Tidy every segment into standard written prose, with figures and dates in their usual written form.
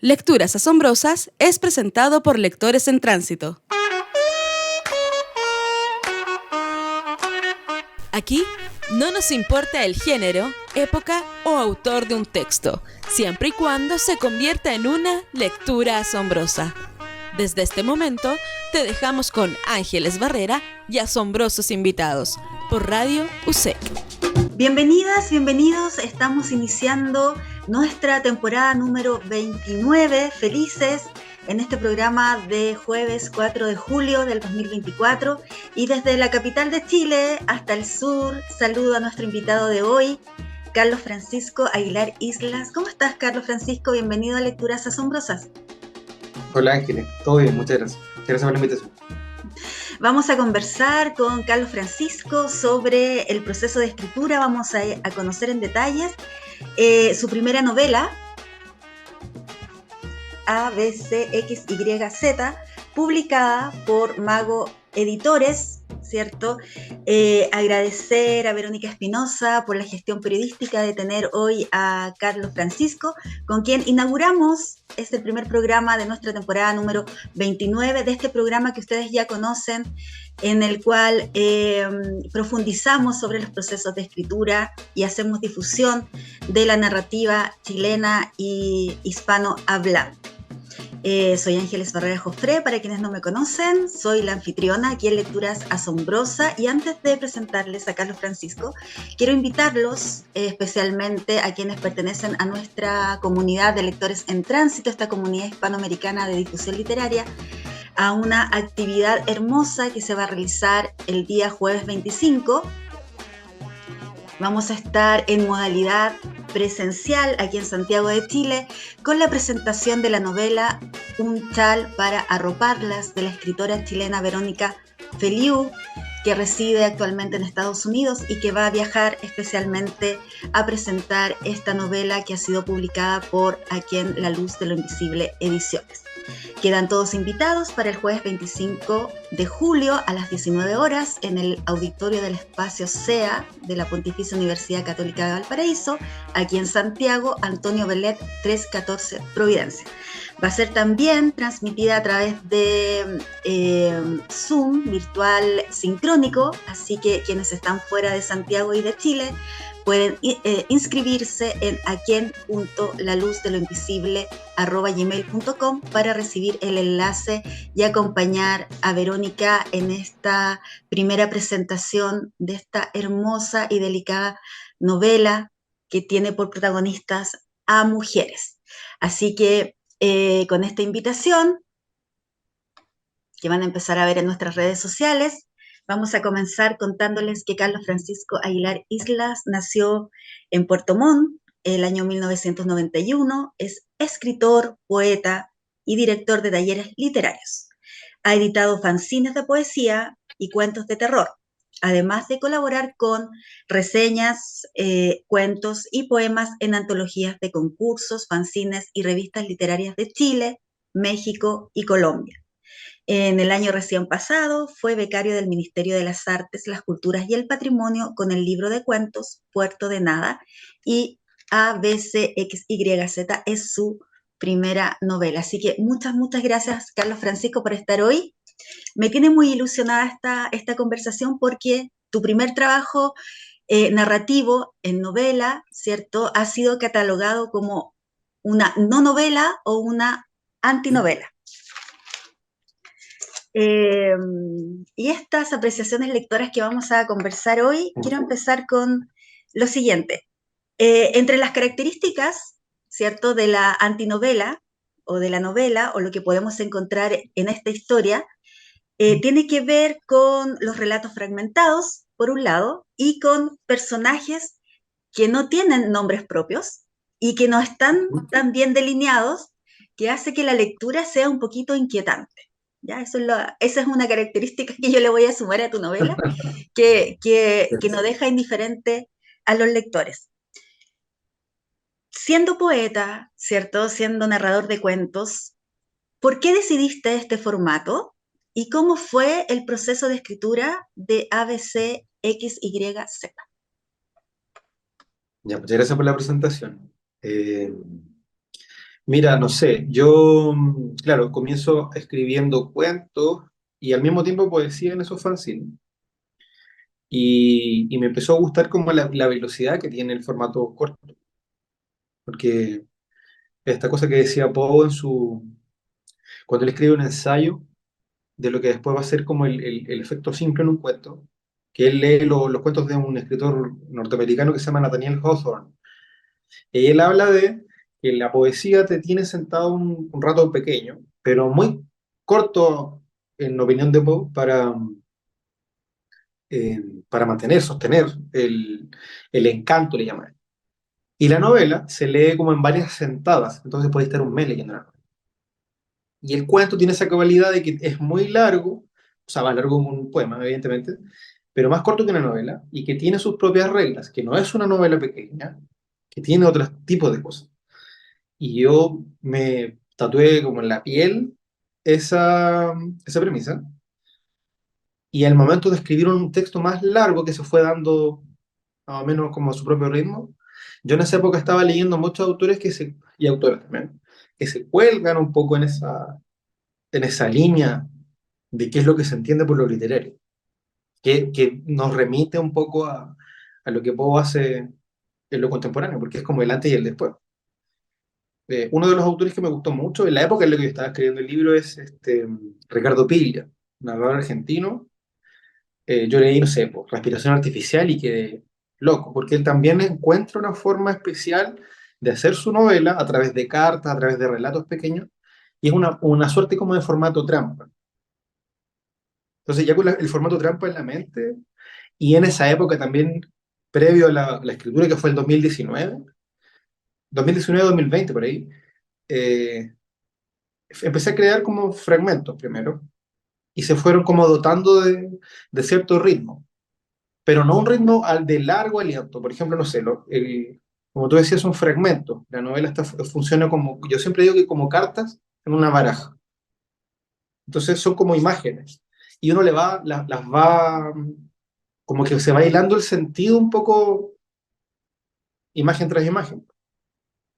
Lecturas Asombrosas es presentado por Lectores en Tránsito. Aquí no nos importa el género, época o autor de un texto, siempre y cuando se convierta en una lectura asombrosa. Desde este momento, te dejamos con Ángeles Barrera y asombrosos invitados por Radio USEC. Bienvenidas, bienvenidos. Estamos iniciando nuestra temporada número 29. Felices en este programa de jueves 4 de julio del 2024. Y desde la capital de Chile hasta el sur, saludo a nuestro invitado de hoy, Carlos Francisco Aguilar Islas. ¿Cómo estás, Carlos Francisco? Bienvenido a Lecturas Asombrosas. Hola Ángeles, todo bien, muchas gracias. Muchas gracias por la invitación. Vamos a conversar con Carlos Francisco sobre el proceso de escritura. Vamos a conocer en detalles su primera novela, ABCXYZ, publicada por Mago Editores, ¿cierto? Agradecer a Verónica Espinosa por la gestión periodística de tener hoy a Carlos Francisco, con quien inauguramos el primer programa de nuestra temporada número 29, de este programa que ustedes ya conocen, en el cual profundizamos sobre los procesos de escritura y hacemos difusión de la narrativa chilena y hispanohablante. Soy Ángeles Barrera Jofré, para quienes no me conocen, soy la anfitriona aquí en Lecturas Asombrosas, y antes de presentarles a Carlos Francisco, quiero invitarlos especialmente a quienes pertenecen a nuestra comunidad de Lectores en Tránsito, esta comunidad hispanoamericana de difusión literaria, a una actividad hermosa que se va a realizar el día jueves 25. Vamos a estar en modalidad presencial aquí en Santiago de Chile con la presentación de la novela Un chal para arroparlas, de la escritora chilena Verónica Feliú, que reside actualmente en Estados Unidos y que va a viajar especialmente a presentar esta novela que ha sido publicada por Aquí en La Luz de lo Invisible Ediciones. Quedan todos invitados para el jueves 25 de julio a las 19 horas en el auditorio del espacio SEA de la Pontificia Universidad Católica de Valparaíso, aquí en Santiago, Antonio Belet 314 Providencia. Va a ser también transmitida a través de Zoom virtual sincrónico, así que quienes están fuera de Santiago y de Chile pueden inscribirse en aquien.laluzdeloinvisible@gmail.com para recibir el enlace y acompañar a Verónica en esta primera presentación de esta hermosa y delicada novela que tiene por protagonistas a mujeres. Así que con esta invitación, que van a empezar a ver en nuestras redes sociales, vamos a comenzar contándoles que Carlos Francisco Aguilar Islas nació en Puerto Montt el año 1991, es escritor, poeta y director de talleres literarios. Ha editado fanzines de poesía y cuentos de terror, además de colaborar con reseñas, cuentos y poemas en antologías de concursos, fanzines y revistas literarias de Chile, México y Colombia. En el año recién pasado fue becario del Ministerio de las Artes, las Culturas y el Patrimonio con el libro de cuentos Puerto de Nada, y ABCXYZ es su primera novela. Así que muchas gracias, Carlos Francisco, por estar hoy. Me tiene muy ilusionada esta conversación porque tu primer trabajo narrativo en novela, ¿cierto?, ha sido catalogado como una no novela o una antinovela. Y estas apreciaciones lectoras que vamos a conversar hoy, quiero empezar con lo siguiente. Entre las características, ¿cierto?, de la antinovela o de la novela, o lo que podemos encontrar en esta historia, tiene que ver con los relatos fragmentados, por un lado, y con personajes que no tienen nombres propios y que no están tan bien delineados, que hace que la lectura sea un poquito inquietante. ¿Ya? Esa es una característica que yo le voy a sumar a tu novela, que no deja indiferente a los lectores. Siendo poeta, ¿cierto?, siendo narrador de cuentos, ¿por qué decidiste este formato? ¿Y cómo fue el proceso de escritura de ABCXYZ? Ya, muchas gracias por la presentación. Mira, no sé, yo, claro, comienzo escribiendo cuentos y al mismo tiempo poesía en esos fanzines. Y me empezó a gustar como la velocidad que tiene el formato corto, porque esta cosa que decía Poe cuando él escribe un ensayo de lo que después va a ser como el efecto simple en un cuento, que él lee los cuentos de un escritor norteamericano que se llama Nathaniel Hawthorne. Y él habla de que la poesía te tiene sentado un rato pequeño, pero muy corto, en opinión de Poe, para mantener, sostener el encanto, le llaman. Y la novela se lee como en varias sentadas, entonces puede estar un mes leyendo la novela. Y el cuento tiene esa cualidad de que es muy largo, o sea, más largo como un poema, evidentemente, pero más corto que una novela, y que tiene sus propias reglas, que no es una novela pequeña, que tiene otros tipos de cosas. Y yo me tatué como en la piel esa premisa, y al momento de escribir un texto más largo que se fue dando más o menos como a su propio ritmo, yo en esa época estaba leyendo muchos autores y autores también, que se cuelgan un poco en esa línea de qué es lo que se entiende por lo literario, que nos remite un poco a lo que Poe hace en lo contemporáneo, porque es como el antes y el después. Uno de los autores que me gustó mucho en la época en la que yo estaba escribiendo el libro es Ricardo Piglia, narrador argentino. Yo leí, no sé, pues, Respiración Artificial y quedé loco, porque él también encuentra una forma especial de hacer su novela a través de cartas, a través de relatos pequeños, y es una suerte como de formato trampa. Entonces, ya con el formato trampa en la mente, y en esa época también, previo a la escritura, que fue el 2019, 2019-2020 por ahí, eh, empecé a crear como fragmentos primero, y se fueron como dotando de cierto ritmo, pero no un ritmo de largo aliento. Por ejemplo, no sé, como tú decías, un fragmento. La novela funciona como, yo siempre digo que como cartas en una baraja. Entonces son como imágenes. Y uno las va, como que se va hilando el sentido un poco imagen tras imagen.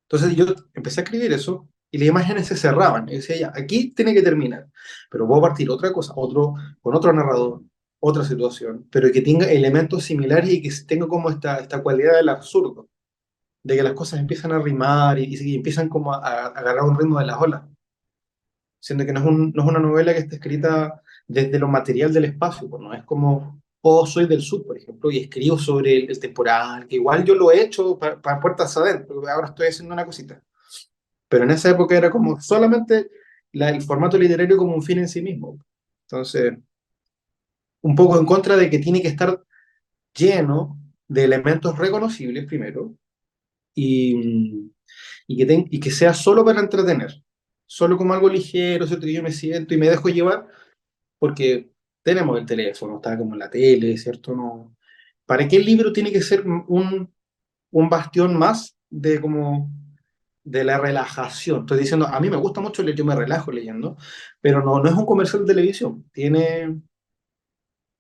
Entonces yo empecé a escribir eso y las imágenes se cerraban. Y decía, ya, aquí tiene que terminar. Pero puedo partir otra cosa, con otro narrador, otra situación, pero que tenga elementos similares y que tenga como esta cualidad del absurdo, de que las cosas empiezan a rimar y empiezan como a agarrar un ritmo de las olas. Siendo que no es una novela que está escrita desde lo material del espacio, pues no es como, oh, soy del sur, por ejemplo, y escribo sobre el temporal, que igual yo lo he hecho para puertas adentro, ahora estoy haciendo una cosita. Pero en esa época era como solamente el formato literario como un fin en sí mismo. Entonces, un poco en contra de que tiene que estar lleno de elementos reconocibles primero y, y que sea solo para entretener, solo como algo ligero, ¿cierto? Que yo me siento y me dejo llevar porque tenemos el teléfono, está como en la tele, ¿cierto? No, ¿para qué el libro tiene que ser un bastión más de como de la relajación? Estoy diciendo, a mí me gusta mucho leer, yo me relajo leyendo, pero no es un comercial de televisión, tiene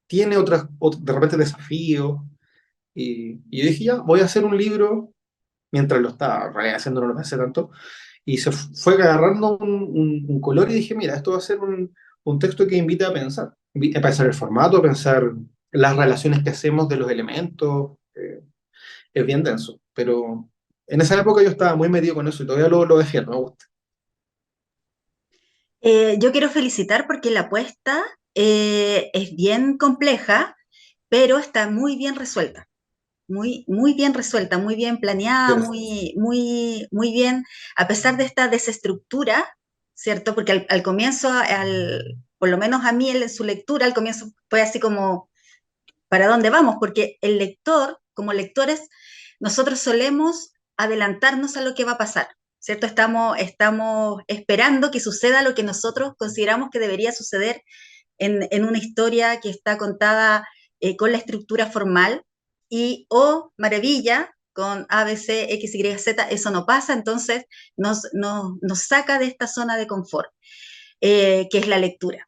de repente desafíos, y yo dije, ya, voy a hacer un libro, mientras lo estaba haciendo, no lo pensé tanto, y se fue agarrando un color y dije, mira, esto va a ser un texto que invita a pensar, a pensar el formato, a pensar las relaciones que hacemos de los elementos. Es bien denso, pero en esa época yo estaba muy metido con eso y todavía lo defiendo, me gusta. Yo quiero felicitar porque la apuesta es bien compleja, pero está muy bien resuelta. Muy bien resuelta, muy bien planeada, Gracias. muy bien, a pesar de esta desestructura, ¿cierto? Porque al comienzo, por lo menos a mí en su lectura, al comienzo fue así como, ¿para dónde vamos? Porque el lector, como lectores, nosotros solemos adelantarnos a lo que va a pasar, ¿cierto? Estamos esperando que suceda lo que nosotros consideramos que debería suceder en una historia que está contada con la estructura formal y, oh, maravilla, con A, B, C, X, Y, Z, eso no pasa, entonces nos saca de esta zona de confort, que es la lectura.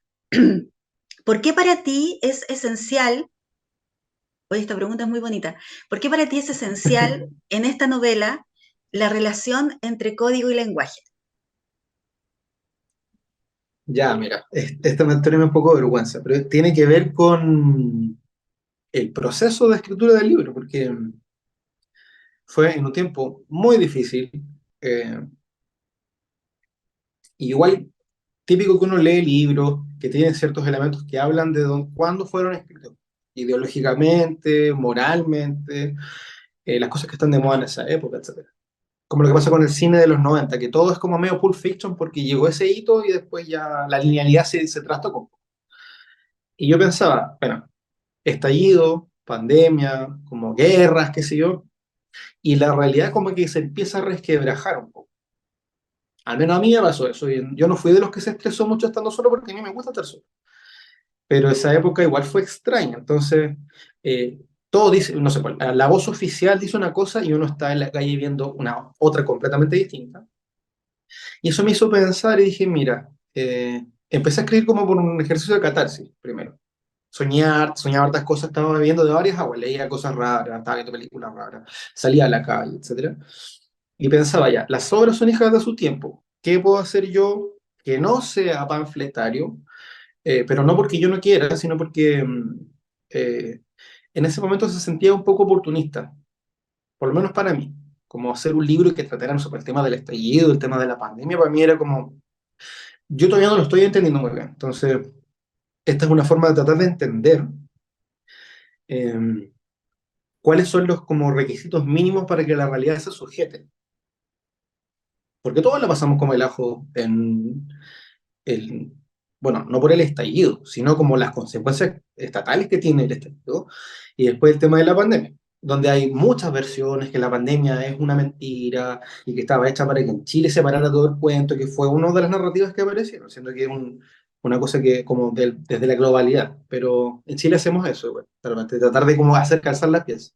¿Por qué para ti es esencial? Oye, esta pregunta es muy bonita. ¿Por qué para ti es esencial en esta novela la relación entre código y lenguaje? Ya, mira, esta me da un poco de vergüenza, pero tiene que ver con el proceso de escritura del libro, porque fue en un tiempo muy difícil. eh, igual, típico que uno lee libros que tienen ciertos elementos que hablan de cuándo fueron escritos, ideológicamente, moralmente, las cosas que están de moda en esa época, etcétera. Como lo que pasa con el cine de los 90 que todo es como medio Pulp Fiction porque llegó ese hito y después ya la linealidad se trastocó. Y yo pensaba, bueno, estallido, pandemia, como guerras, qué sé yo, y la realidad como que se empieza a resquebrajar un poco. Al menos a mí me pasó eso. Y yo no fui de los que se estresó mucho estando solo porque a mí me gusta estar solo. Pero esa época igual fue extraña. Entonces, todo dice, no sé, la voz oficial dice una cosa y uno está en la calle viendo una otra completamente distinta. Y eso me hizo pensar y dije, mira, empecé a escribir como por un ejercicio de catarsis, primero. Soñaba hartas cosas, estaba viviendo de varias aguas, leía cosas raras, estaba viendo películas raras, salía a la calle, etcétera. Y pensaba ya, las obras son hijas de su tiempo. ¿Qué puedo hacer yo que no sea panfletario? Pero no porque yo no quiera, sino porque eh, en ese momento se sentía un poco oportunista, por lo menos para mí. Como hacer un libro que tratara sobre el tema del estallido, el tema de la pandemia, para mí era como, yo todavía no lo estoy entendiendo muy bien. Entonces, esta es una forma de tratar de entender eh, cuáles son los como requisitos mínimos para que la realidad se sujete. Porque todos la pasamos como el ajo en el, bueno, no por el estallido, sino como las consecuencias estatales que tiene el estallido. Y después el tema de la pandemia, donde hay muchas versiones, que la pandemia es una mentira y que estaba hecha para que en Chile se parara todo el cuento, que fue una de las narrativas que aparecieron, siendo que es una cosa que como desde la globalidad. Pero en Chile hacemos eso, bueno, tratar de como hacer calzar las piezas.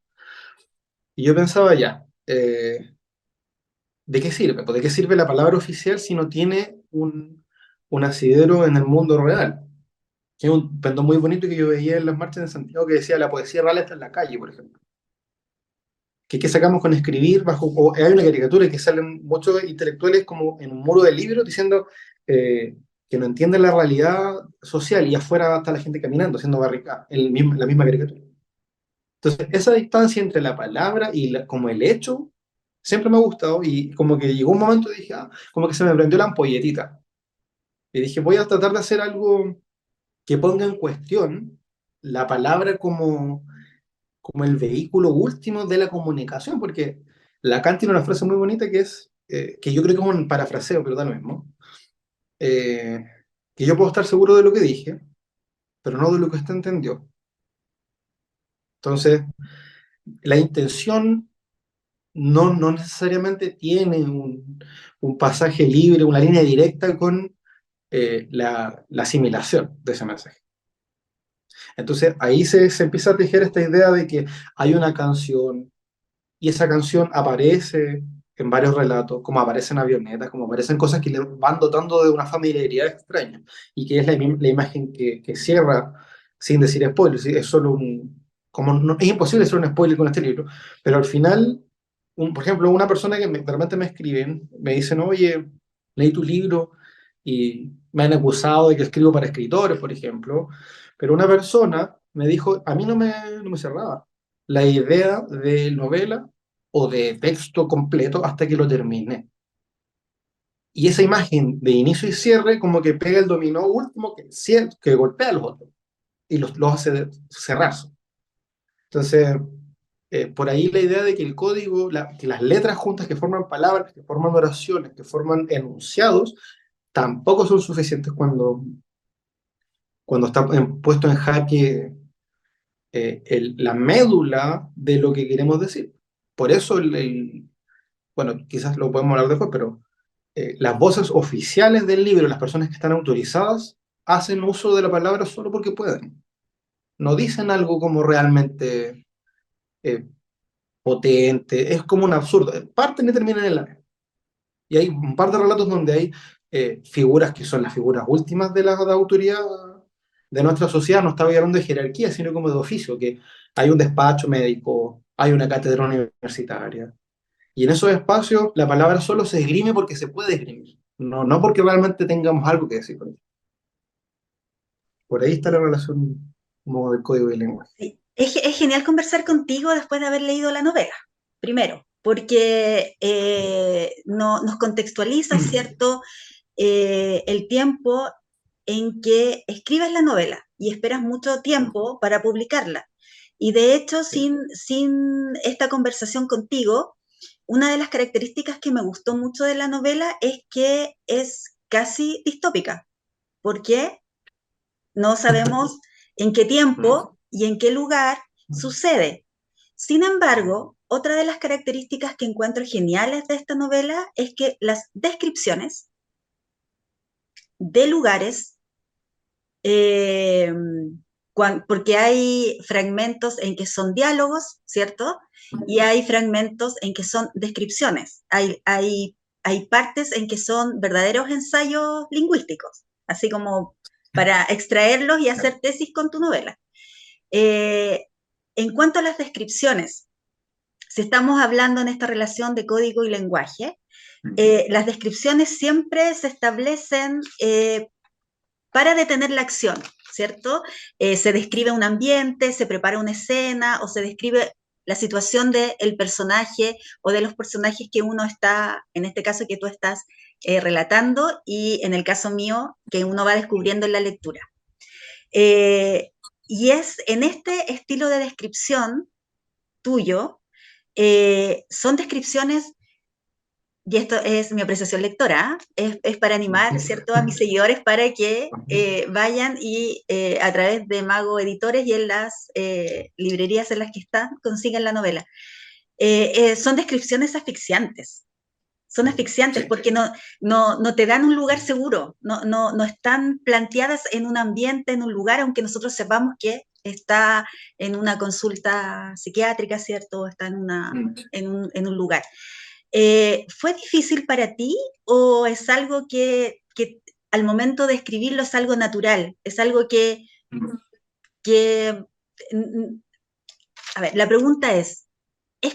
Y yo pensaba ya, ¿de qué sirve? Pues, ¿de qué sirve la palabra oficial si no tiene un asidero en el mundo real? Que es un pendón muy bonito que yo veía en las marchas de Santiago que decía la poesía real está en la calle, por ejemplo. Que qué sacamos con escribir bajo, o hay una caricatura que salen muchos intelectuales como en un muro de libros diciendo eh, que no entienden la realidad social y afuera está la gente caminando, haciendo barricada, la misma caricatura. Entonces, esa distancia entre la palabra y como el hecho siempre me ha gustado y como que llegó un momento y dije, ah, como que se me prendió la ampolletita. Y dije, voy a tratar de hacer algo que ponga en cuestión la palabra como el vehículo último de la comunicación, porque Lacan tiene una frase muy bonita que es, que yo creo que es un parafraseo, pero da lo mismo, eh, que yo puedo estar seguro de lo que dije, pero no de lo que usted entendió. Entonces, la intención no necesariamente tiene un pasaje libre, una línea directa con la asimilación de ese mensaje. Entonces ahí se empieza a tejer esta idea de que hay una canción y esa canción aparece en varios relatos, como aparecen avionetas, como aparecen cosas que le van dotando de una familiaridad extraña y que es la imagen que cierra sin decir spoiler, ¿sí? Es solo como es imposible hacer un spoiler con este libro, pero al final, por ejemplo, una persona que de repente me escriben, me dicen, oye, leí tu libro y me han acusado de que escribo para escritores, por ejemplo, pero una persona me dijo, a mí no me cerraba la idea de novela o de texto completo hasta que lo termine. Y esa imagen de inicio y cierre como que pega el dominó último que golpea a los otros y los hace cerrarse. Entonces, por ahí la idea de que el código, que las letras juntas que forman palabras, que forman oraciones, que forman enunciados, tampoco son suficientes cuando está puesto en jaque la médula de lo que queremos decir. Por eso bueno, quizás lo podemos hablar después, pero las voces oficiales del libro, las personas que están autorizadas, hacen uso de la palabra solo porque pueden. No dicen algo como realmente eh, potente, es como un absurdo. Parten y terminan en la nada. Y hay un par de relatos donde hay figuras que son las figuras últimas de autoridad de nuestra sociedad, no está hablando de jerarquía, sino como de oficio, que hay un despacho médico, hay una cátedra universitaria. Y en esos espacios la palabra solo se esgrime porque se puede esgrimir, no porque realmente tengamos algo que decir con ella. Por ahí está la relación como del código y lenguaje. Sí. Es genial conversar contigo después de haber leído la novela, primero, porque nos contextualiza, ¿cierto? El tiempo en que escribes la novela y esperas mucho tiempo para publicarla. Y de hecho, sin esta conversación contigo, una de las características que me gustó mucho de la novela es que es casi distópica, porque no sabemos en qué tiempo y en qué lugar sucede. Sin embargo, otra de las características que encuentro geniales de esta novela es que las descripciones de lugares, eh, porque hay fragmentos en que son diálogos, ¿cierto? Y hay fragmentos en que son descripciones. Hay partes en que son verdaderos ensayos lingüísticos, así como para extraerlos y hacer tesis con tu novela. Eh, en cuanto a las descripciones, si estamos hablando en esta relación de código y lenguaje, las descripciones siempre se establecen para detener la acción, ¿cierto? Se describe un ambiente, se prepara una escena o se describe la situación del personaje o de los personajes que uno está, en este caso que tú estás relatando y en el caso mío que uno va descubriendo en la lectura. Y es en este estilo de descripción tuyo, son descripciones, y esto es mi apreciación lectora, es para animar, ¿cierto?, a mis seguidores para que vayan y a través de Mago Editores y en las librerías en las que están, consigan la novela. Son descripciones asfixiantes. Son asfixiantes porque no te dan un lugar seguro, no están planteadas en un ambiente, en un lugar, aunque nosotros sepamos que está en una consulta psiquiátrica, ¿cierto? Está en un lugar. ¿Fue difícil para ti o es algo que al momento de escribirlo es algo natural? Es algo que a ver, la pregunta ¿es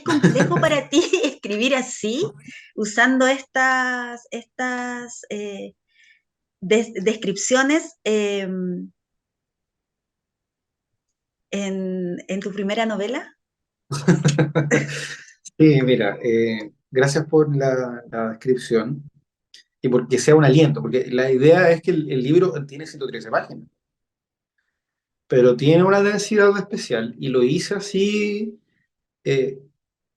complejo para ti escribir así, usando estas descripciones en tu primera novela? Sí, mira, gracias por la descripción y porque sea un aliento, porque la idea es que el libro tiene 113 páginas, pero tiene una densidad especial y lo hice así, eh,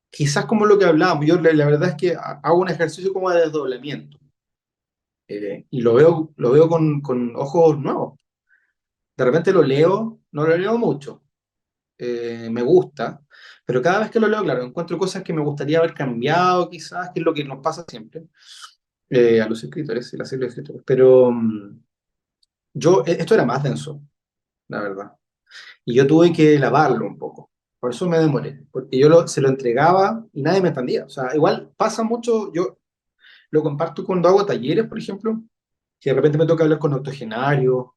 quizás como lo que hablábamos. Yo la verdad es que hago un ejercicio como de desdoblamiento y lo veo con ojos nuevos. De repente lo leo, no lo leo mucho, me gusta, pero cada vez que lo leo, claro, encuentro cosas que me gustaría haber cambiado, quizás, que es lo que nos pasa siempre a los escritores y las series de escritores. Pero esto era más denso, la verdad. Y yo tuve que lavarlo un poco. Por eso me demoré, porque se lo entregaba y nadie me entendía. O sea, igual pasa mucho, yo lo comparto cuando hago talleres, por ejemplo, que de repente me toca hablar con octogenarios,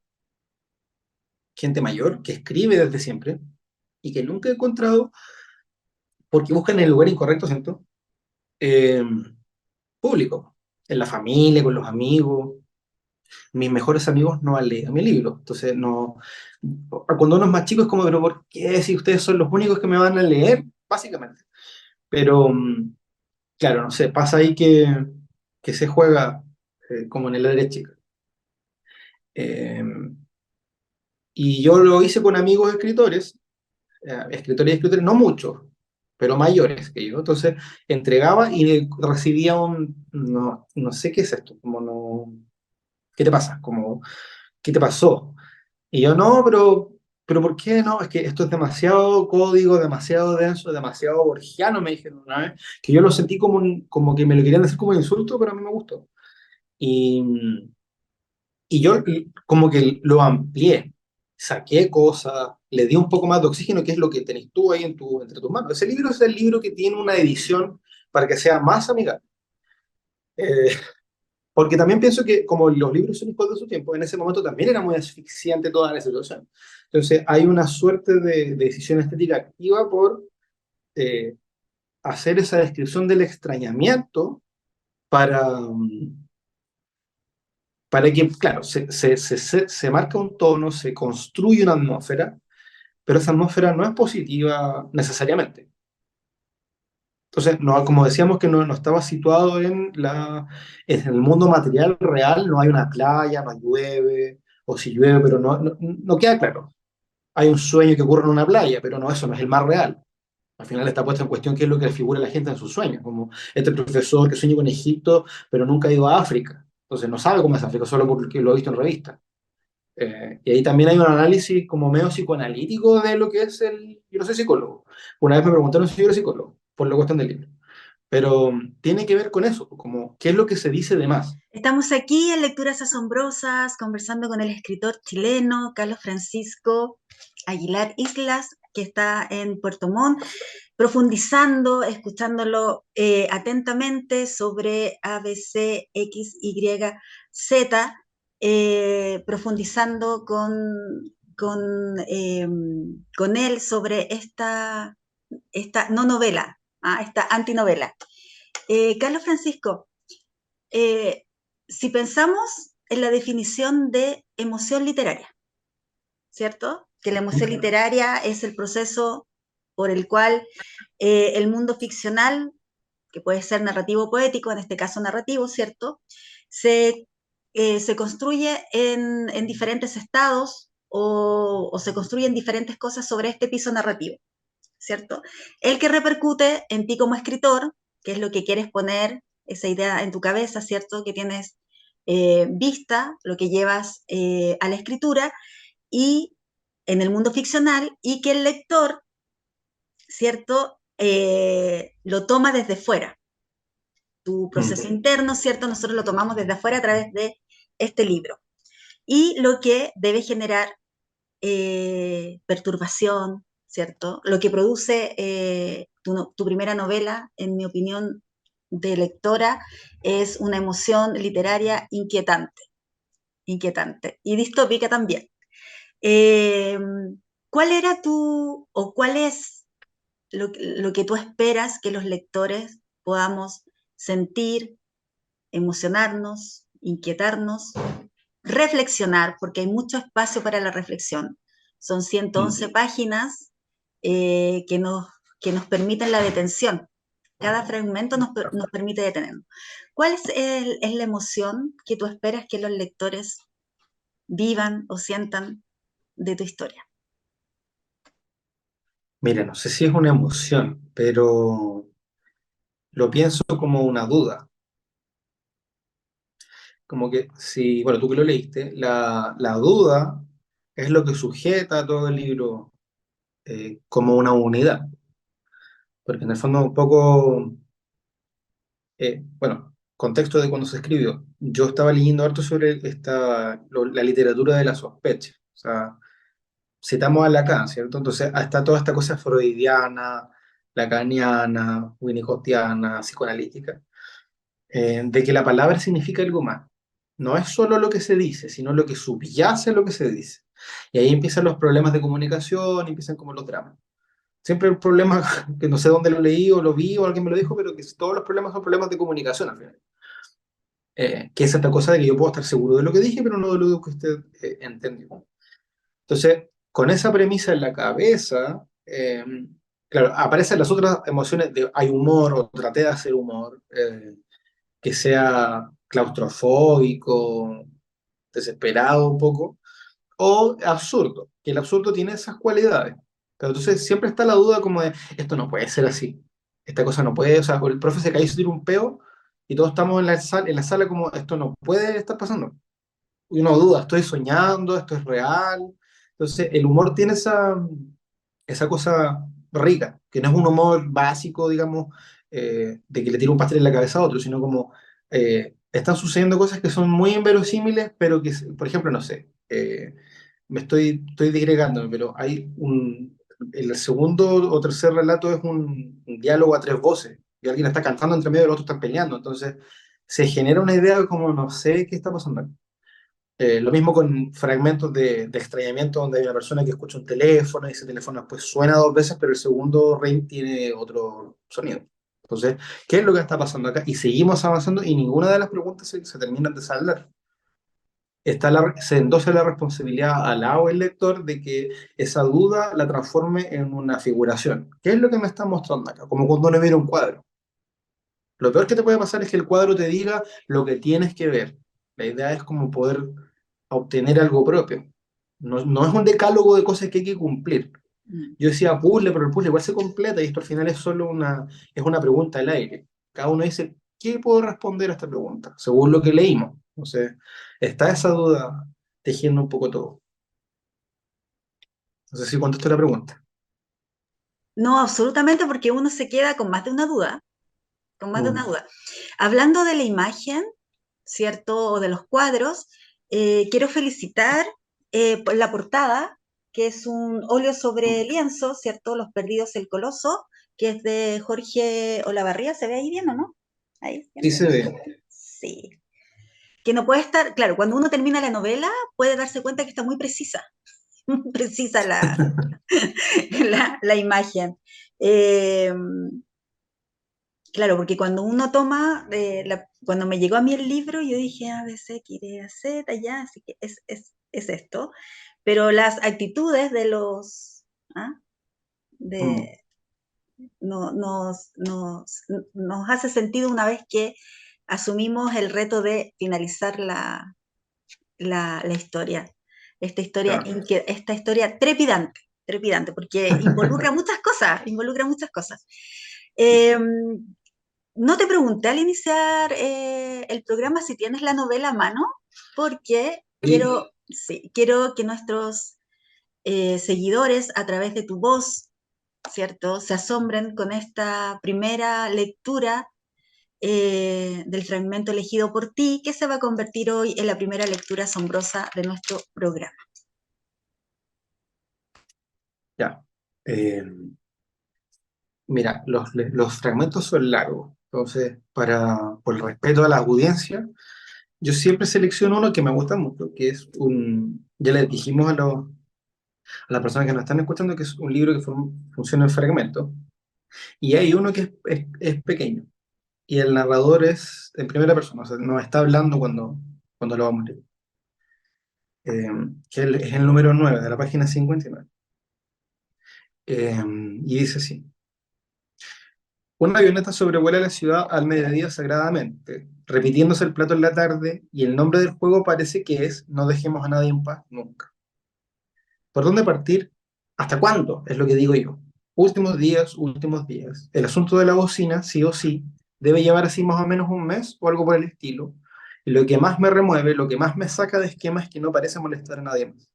gente mayor que escribe desde siempre y que nunca he encontrado, porque buscan en el lugar incorrecto, ¿cierto? Eh, público, en la familia, con los amigos. Mis mejores amigos no han leído mi libro. Entonces, no, cuando uno es más chico es como, pero ¿por qué si ustedes son los únicos que me van a leer? Básicamente. Pero, claro, no sé, pasa ahí que se juega como en el área chica. Eh, y yo lo hice con amigos escritores, escritores y escritores, no muchos, pero mayores que yo. Entonces, entregaba y recibía no sé qué es esto, como no, ¿qué te pasa? Como, ¿qué te pasó? Y yo, no, pero ¿por qué no? Es que esto es demasiado código, demasiado denso, demasiado borgiano, me dijeron una vez, que yo lo sentí como, como que me lo querían decir como un insulto, pero a mí me gustó. Y, y yo como que lo amplié, saqué cosas, le di un poco más de oxígeno, que es lo que tenés tú ahí entre tus manos. Ese libro es el libro que tiene una edición para que sea más amigable. Eh, Porque también pienso que como los libros son hijos de su tiempo, en ese momento también era muy asfixiante toda la situación. Entonces hay una suerte de decisión estética activa por eh, hacer esa descripción del extrañamiento para, para que, claro, se marca un tono, se construye una atmósfera, pero esa atmósfera no es positiva necesariamente. Entonces, no, como decíamos que no estaba situado en el mundo material real, no hay una playa, no llueve, o si llueve, pero no queda claro. Hay un sueño que ocurre en una playa, pero no, eso no es el mar real. Al final está puesto en cuestión qué es lo que le figura a la gente en sus sueños, como este profesor que sueña con Egipto, pero nunca ha ido a África. Entonces no sabe cómo es África, solo porque lo ha visto en revista. Y ahí también hay un análisis como medio psicoanalítico de lo que es el... Yo no soy psicólogo. Una vez me preguntaron si yo era psicólogo, por la cuestión del libro. Pero tiene que ver con eso, como qué es lo que se dice de más. Estamos aquí en Lecturas Asombrosas, conversando con el escritor chileno Carlos Francisco Aguilar Islas, que está en Puerto Montt, profundizando, escuchándolo atentamente sobre A, B, C, X, Y, Z, profundizando con él sobre esta no novela, esta antinovela. Carlos Francisco, eh, si pensamos en la definición de emoción literaria, ¿cierto? Que la emoción literaria es el proceso por el cual el mundo ficcional, que puede ser narrativo o poético, en este caso narrativo, ¿cierto? Se construye en diferentes estados o se construyen diferentes cosas sobre este piso narrativo, ¿cierto? El que repercute en ti como escritor, que es lo que quieres poner, esa idea en tu cabeza, ¿cierto? Que tienes vista, lo que llevas a la escritura y en el mundo ficcional, y que el lector, ¿cierto? Lo toma desde fuera. Tu proceso interno, ¿cierto? Nosotros lo tomamos desde afuera a través de este libro. Y lo que debe generar perturbación, ¿cierto? Lo que produce tu primera novela, en mi opinión de lectora, es una emoción literaria inquietante, inquietante y distópica también. Eh, ¿Cuál era o cuál es lo que tú esperas que los lectores podamos sentir, emocionarnos, inquietarnos, reflexionar, porque hay mucho espacio para la reflexión? Son 111 páginas que nos permiten la detención. Cada fragmento nos permite detenernos. ¿Cuál es la emoción que tú esperas que los lectores vivan o sientan de tu historia? Mira, no sé si es una emoción, pero lo pienso como una duda. Como que si, bueno, tú que lo leíste, la duda es lo que sujeta todo el libro como una unidad. Porque en el fondo un poco, bueno, contexto de cuando se escribió. Yo estaba leyendo harto sobre la literatura de la sospecha. O sea, citamos a Lacan, ¿cierto? Entonces está toda esta cosa freudiana, lacaniana, winnicottiana, psicoanalítica, de que la palabra significa algo más. No es solo lo que se dice, sino lo que subyace a lo que se dice. Y ahí empiezan los problemas de comunicación, empiezan como los dramas. Siempre el problema, que no sé dónde lo leí o lo vi o alguien me lo dijo, pero que todos los problemas son problemas de comunicación al final. Que es esta cosa de que yo puedo estar seguro de lo que dije, pero no de lo que usted entendió. Entonces, con esa premisa en la cabeza, claro, aparecen las otras emociones de hay humor o traté de hacer humor, que sea claustrofóbico, desesperado un poco, o absurdo, que el absurdo tiene esas cualidades. Pero entonces siempre está la duda como de, esto no puede ser así, esta cosa no puede, o sea, el profe se cayó y se tiró un peo y todos estamos en la sala como, esto no puede estar pasando. Y uno duda, estoy soñando, esto es real. Entonces el humor tiene esa cosa rica, que no es un humor básico, digamos, de que le tira un pastel en la cabeza a otro, sino como están sucediendo cosas que son muy inverosímiles, pero que, por ejemplo, no sé, estoy digregándome, pero el segundo o tercer relato es un diálogo a tres voces, y alguien está cantando entre medio y el otro está peleando, entonces se genera una idea como no sé qué está pasando aquí. Lo mismo con fragmentos de extrañamiento donde hay una persona que escucha un teléfono y ese teléfono después suena dos veces, pero el segundo ring tiene otro sonido. Entonces, ¿qué es lo que está pasando acá? Y seguimos avanzando y ninguna de las preguntas se terminan de saldar. se endosa la responsabilidad al lado del lector de que esa duda la transforme en una figuración. ¿Qué es lo que me está mostrando acá? Como cuando uno mira un cuadro. Lo peor que te puede pasar es que el cuadro te diga lo que tienes que ver. La idea es como poder obtener algo propio. No, no es un decálogo de cosas que hay que cumplir. Mm. Yo decía puzzle, pero el puzzle igual se completa y esto al final es solo es una pregunta al aire. Cada uno dice, ¿qué puedo responder a esta pregunta? Según lo que leímos. Entonces, está esa duda tejiendo un poco todo. No sé si contesto la pregunta. No, absolutamente, porque uno se queda con más de una duda, con más de una Mm, duda. Hablando de la imagen, ¿cierto? O de los cuadros, quiero felicitar por la portada, que es un óleo sobre lienzo, ¿cierto? Los Perdidos, el Coloso, que es de Jorge Olavarría. ¿Se ve ahí bien o no? Ahí, sí bien. se ve. Sí. Que no puede estar, claro, cuando uno termina la novela, puede darse cuenta que está muy precisa, muy precisa la imagen. Eh, Claro, porque cuando uno toma, cuando me llegó a mí el libro, yo dije A, B, C, X, Y, Z, ya, así que es esto. Pero las actitudes de ¿ah? Mm, de, no- nos hace sentido una vez que asumimos el reto de finalizar la historia. claro. Esta historia trepidante, trepidante, porque involucra muchas cosas. Eh, no te pregunté al iniciar el programa si tienes la novela a mano, porque Sí, sí, quiero que nuestros seguidores, a través de tu voz, ¿cierto?, se asombren con esta primera lectura del fragmento elegido por ti, que se va a convertir hoy en la primera lectura asombrosa de nuestro programa. ya. Eh, Mira, los fragmentos son largos. Entonces, por el respeto a la audiencia, yo siempre selecciono uno que me gusta mucho, que es ya les dijimos a las personas que nos están escuchando que es un libro que funciona en fragmentos, y hay uno que es pequeño, y el narrador es en primera persona, o sea, nos está hablando cuando lo vamos a leer, eh, es el número 9 de la página 59. Y dice así. Una avioneta sobrevuela la ciudad al mediodía sagradamente, repitiéndose el plato en la tarde, y el nombre del juego parece que es No dejemos a nadie en paz nunca. ¿Por dónde partir? ¿Hasta cuándo? Es lo que digo yo. Últimos días, últimos días. El asunto de la bocina, sí o sí, debe llevar así más o menos un mes o algo por el estilo. Y lo que más me remueve, lo que más me saca de esquema es que no parece molestar a nadie más.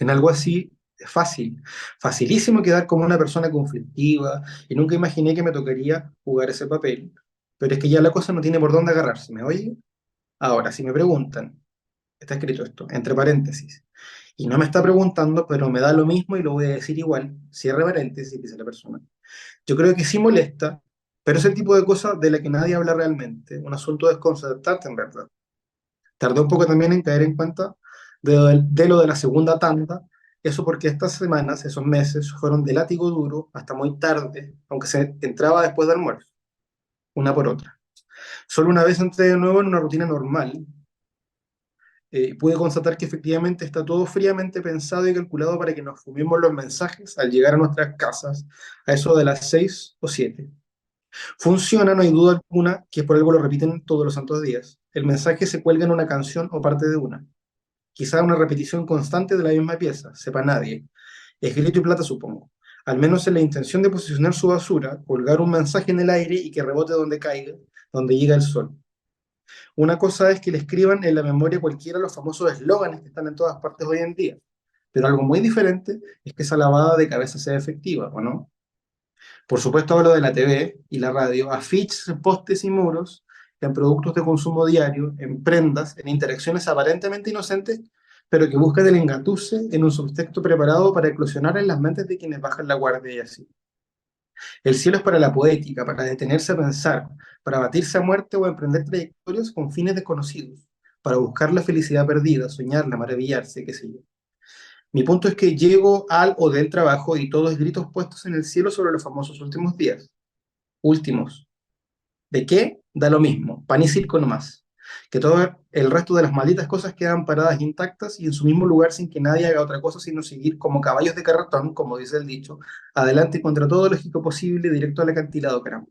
En algo así es fácil, facilísimo quedar como una persona conflictiva, y nunca imaginé que me tocaría jugar ese papel. Pero es que ya la cosa no tiene por dónde agarrarse, ¿me oye? Ahora, si me preguntan, está escrito esto, entre paréntesis, y no me está preguntando, pero me da lo mismo y lo voy a decir igual, cierre paréntesis, dice la persona. Yo creo que sí molesta, pero es el tipo de cosa de la que nadie habla realmente, un asunto desconcertante en verdad. Tardé un poco también en caer en cuenta de lo de la segunda tanda, eso porque estas semanas, esos meses, fueron de látigo duro hasta muy tarde, aunque se entraba después del almuerzo, una por otra. Solo una vez entré de nuevo en una rutina normal, pude constatar que efectivamente está todo fríamente pensado y calculado para que nos fumemos los mensajes al llegar a nuestras casas a eso de las 6 o 7. Funciona, no hay duda alguna, que por algo lo repiten todos los santos días. El mensaje se cuelga en una canción o parte de una. Quizá una repetición constante de la misma pieza, sepa nadie. Es grito y plata, supongo. Al menos en la intención de posicionar su basura, colgar un mensaje en el aire y que rebote donde caiga, donde llega el sol. Una cosa es que le escriban en la memoria cualquiera de los famosos eslóganes que están en todas partes hoy en día. Pero algo muy diferente es que esa lavada de cabeza sea efectiva, ¿o no? Por supuesto hablo de la TV y la radio, afiches, postes y muros, en productos de consumo diario, en prendas, en interacciones aparentemente inocentes, pero que buscan el engatuse en un subtexto preparado para eclosionar en las mentes de quienes bajan la guardia y así. El cielo es para la poética, para detenerse a pensar, para batirse a muerte o emprender trayectorias con fines desconocidos, para buscar la felicidad perdida, soñarla, maravillarse, qué sé yo. Mi punto es que llego al o del trabajo y todos gritos puestos en el cielo sobre los famosos últimos días. Últimos. ¿De qué? Da lo mismo, pan y circo nomás. que todo el resto de las malditas cosas quedan paradas intactas y en su mismo lugar sin que nadie haga otra cosa sino seguir como caballos de carretón, como dice el dicho, adelante contra todo lo lógico posible, directo al acantilado, caramba.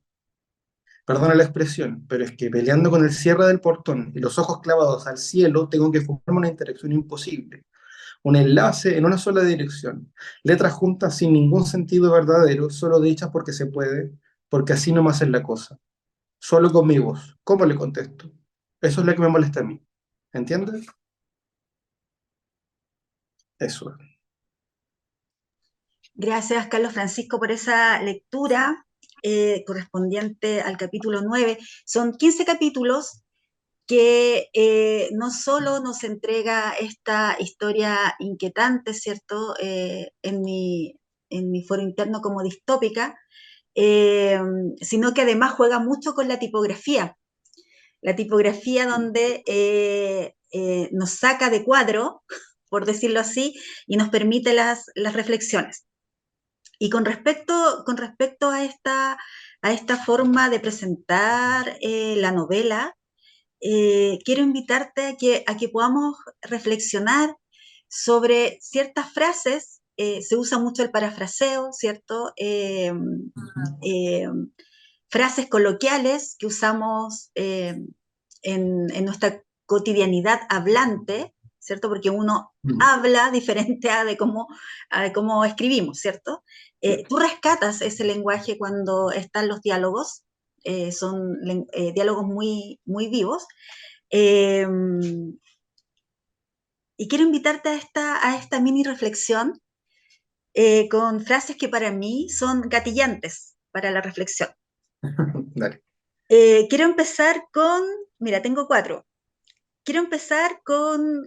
Perdona la expresión, pero es que peleando con el cierre del portón y los ojos clavados al cielo, tengo que formarme una interacción imposible, un enlace en una sola dirección, letras juntas sin ningún sentido verdadero, solo dichas porque se puede, porque así nomás es la cosa. Solo con mi voz. ¿Cómo le contesto? Eso es lo que me molesta a mí. ¿Entiendes? Eso. Gracias, Carlos Francisco, por esa lectura correspondiente al capítulo 9. Son 15 capítulos que no solo nos entrega esta historia inquietante, ¿cierto? En mi foro interno como distópica, eh, sino que además juega mucho con la tipografía. La tipografía donde nos saca de cuadro, por decirlo así, y nos permite las reflexiones. Y con respecto a esta forma de presentar la novela, quiero invitarte a que podamos reflexionar sobre ciertas frases. Se usa mucho el parafraseo, ¿cierto? Eh, Frases coloquiales que usamos en nuestra cotidianidad hablante, ¿cierto? Porque uno habla diferente a de cómo escribimos, ¿cierto? Tú rescatas ese lenguaje cuando están los diálogos, son diálogos muy vivos. Eh, y quiero invitarte a esta mini reflexión con frases que para mí son gatillantes para la reflexión. Dale. Quiero empezar con, mira, tengo 4. Quiero empezar con,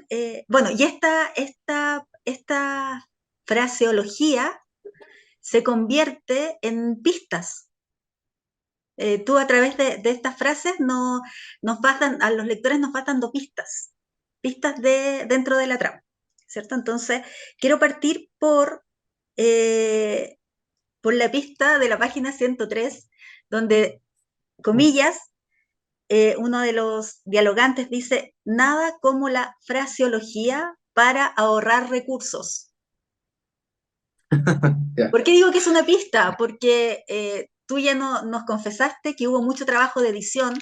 bueno, y esta fraseología se convierte en pistas. Tú a través de estas frases a los lectores nos vas dando pistas, pistas dentro de la trama, ¿cierto? Entonces, quiero partir eh, por la pista de la página 103, donde, comillas, uno de los dialogantes dice, nada como la fraseología para ahorrar recursos. Ya. ¿Por qué digo que es una pista? Porque tú ya nos confesaste que hubo mucho trabajo de edición,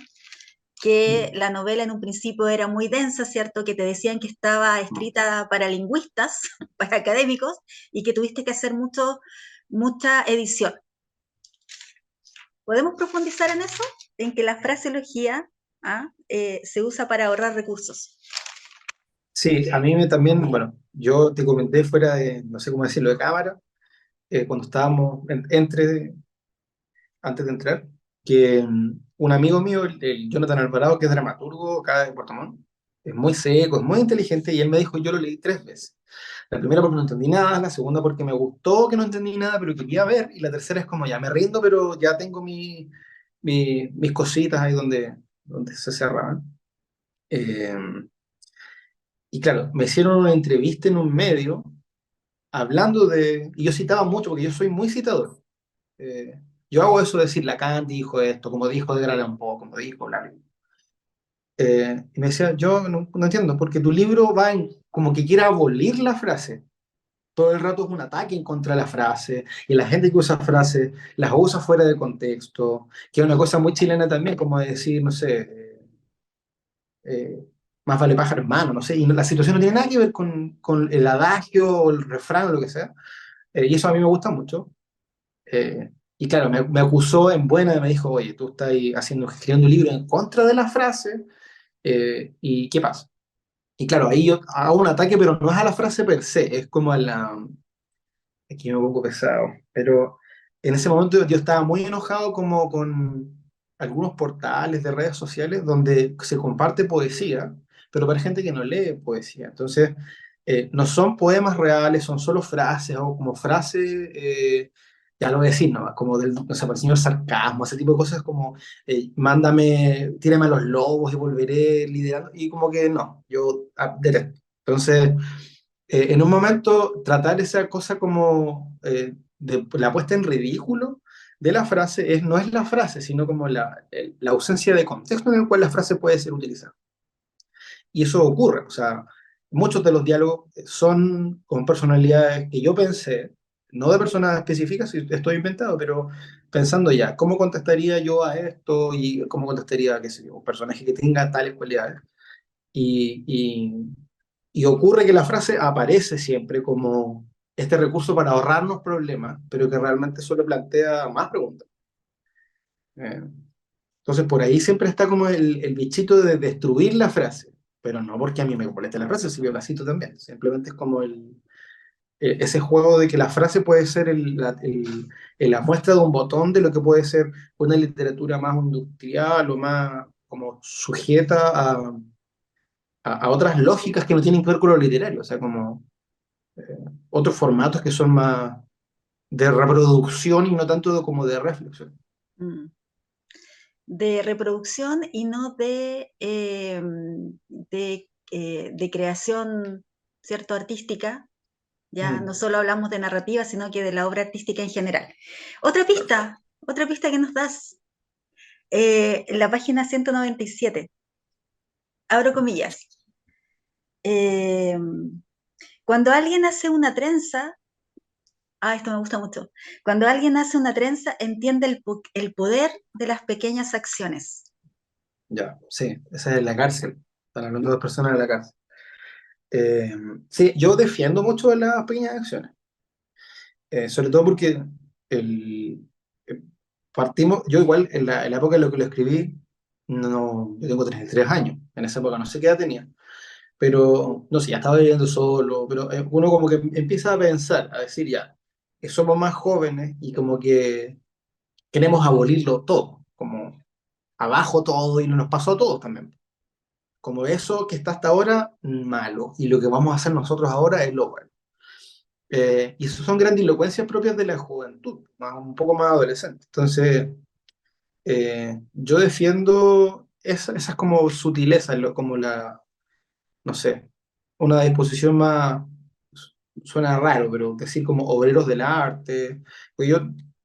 que la novela en un principio era muy densa, ¿cierto? Que te decían que estaba escrita para lingüistas, para académicos, y que tuviste que hacer mucha edición. ¿Podemos profundizar en eso? En que la fraseología se usa para ahorrar recursos. Sí, a mí también, bueno, yo te comenté fuera de, no sé cómo decirlo, de cámara, cuando estábamos antes de entrar, que un amigo mío, el Jonathan Alvarado, que es dramaturgo acá de Puerto Montt, es muy seco, es muy inteligente, y él me dijo, yo lo leí 3 veces. La primera porque no entendí nada, la segunda porque me gustó que no entendí nada, pero quería ver, y la tercera es como, ya me rindo, pero ya tengo mis cositas ahí donde se cerraban. Eh, y claro, me hicieron una entrevista en un medio hablando y yo citaba mucho, porque yo soy muy citador. Yo hago eso de decir, Lacan dijo esto, como dijo Edgar Allan Poe, como dijo, bla, bla. Y me decía, yo no entiendo, porque tu libro va en como que quiere abolir la frase. Todo el rato es un ataque en contra de la frase, y la gente que usa frases las usa fuera de contexto, que es una cosa muy chilena también, como decir, no sé, eh, más vale pájaro hermano, no sé, y la situación no tiene nada que ver con el adagio o el refrán o lo que sea, y eso a mí me gusta mucho. Y claro, me acusó en buena, me dijo, oye, tú estás ahí escribiendo un libro en contra de la frase, ¿y qué pasa? Y claro, ahí yo hago un ataque, pero no es a la frase per se, es como a la... Aquí me pongo pesado, pero en ese momento yo estaba muy enojado como con algunos portales de redes sociales donde se comparte poesía, pero para gente que no lee poesía. Entonces, no son poemas reales, son solo frases o como frases, ya lo voy a decir, ¿no? Como del, o sea, para el señor sarcasmo, ese tipo de cosas como, mándame, tírame a los lobos y volveré liderando, y como que no, yo detesto. Entonces, en un momento tratar esa cosa como de la puesta en ridículo de la frase no es la frase, sino como la ausencia de contexto en el cual la frase puede ser utilizada. Y eso ocurre, o sea, muchos de los diálogos son con personalidades que yo pensé, no de personas específicas, si estoy inventado, pero pensando ya, ¿cómo contestaría yo a esto? Y cómo contestaría, qué sé yo, un personaje que tenga tales cualidades. Y, y, y ocurre que la frase aparece siempre como este recurso para ahorrarnos problemas, pero que realmente solo plantea más preguntas. Eh, entonces, por ahí siempre está como el bichito de destruir la frase, pero no porque a mí me moleste la frase, si yo la cito también. Simplemente es como ese juego de que la frase puede ser la muestra de un botón de lo que puede ser una literatura más industrial o más como sujeta a otras lógicas que no tienen que ver con lo literario, o sea, como eh, otros formatos que son más de reproducción y no tanto como de reflexión. Mm. De reproducción y no de creación, ¿cierto?, artística. Ya no Mm, solo hablamos de narrativa, sino que de la obra artística en general. claro. Otra pista que nos das, en la página 197, abro comillas. Eh, Cuando alguien hace una trenza, esto me gusta mucho, cuando alguien hace una trenza, entiende el poder de las pequeñas acciones. Ya, sí, esa es la cárcel, están hablando de personas en la cárcel. Eh, sí, yo defiendo mucho de las pequeñas acciones, sobre todo porque el, eh, partimos, yo igual en la época en la que lo escribí, no, yo tengo 33 años, en esa época no sé qué edad tenía, pero no sé, ya estaba viviendo solo, pero uno como que empieza a pensar, a decir ya, que somos más jóvenes y como que queremos abolirlo todo, como abajo todo y nos pasó a todos también. Como eso que está hasta ahora, malo, y lo que vamos a hacer nosotros ahora es lo bueno. Y eso son grandilocuencias propias de la juventud, un poco más adolescente. Entonces, yo defiendo esas como sutilezas, como no sé, una disposición más, suena raro, pero decir como obreros del arte, pues yo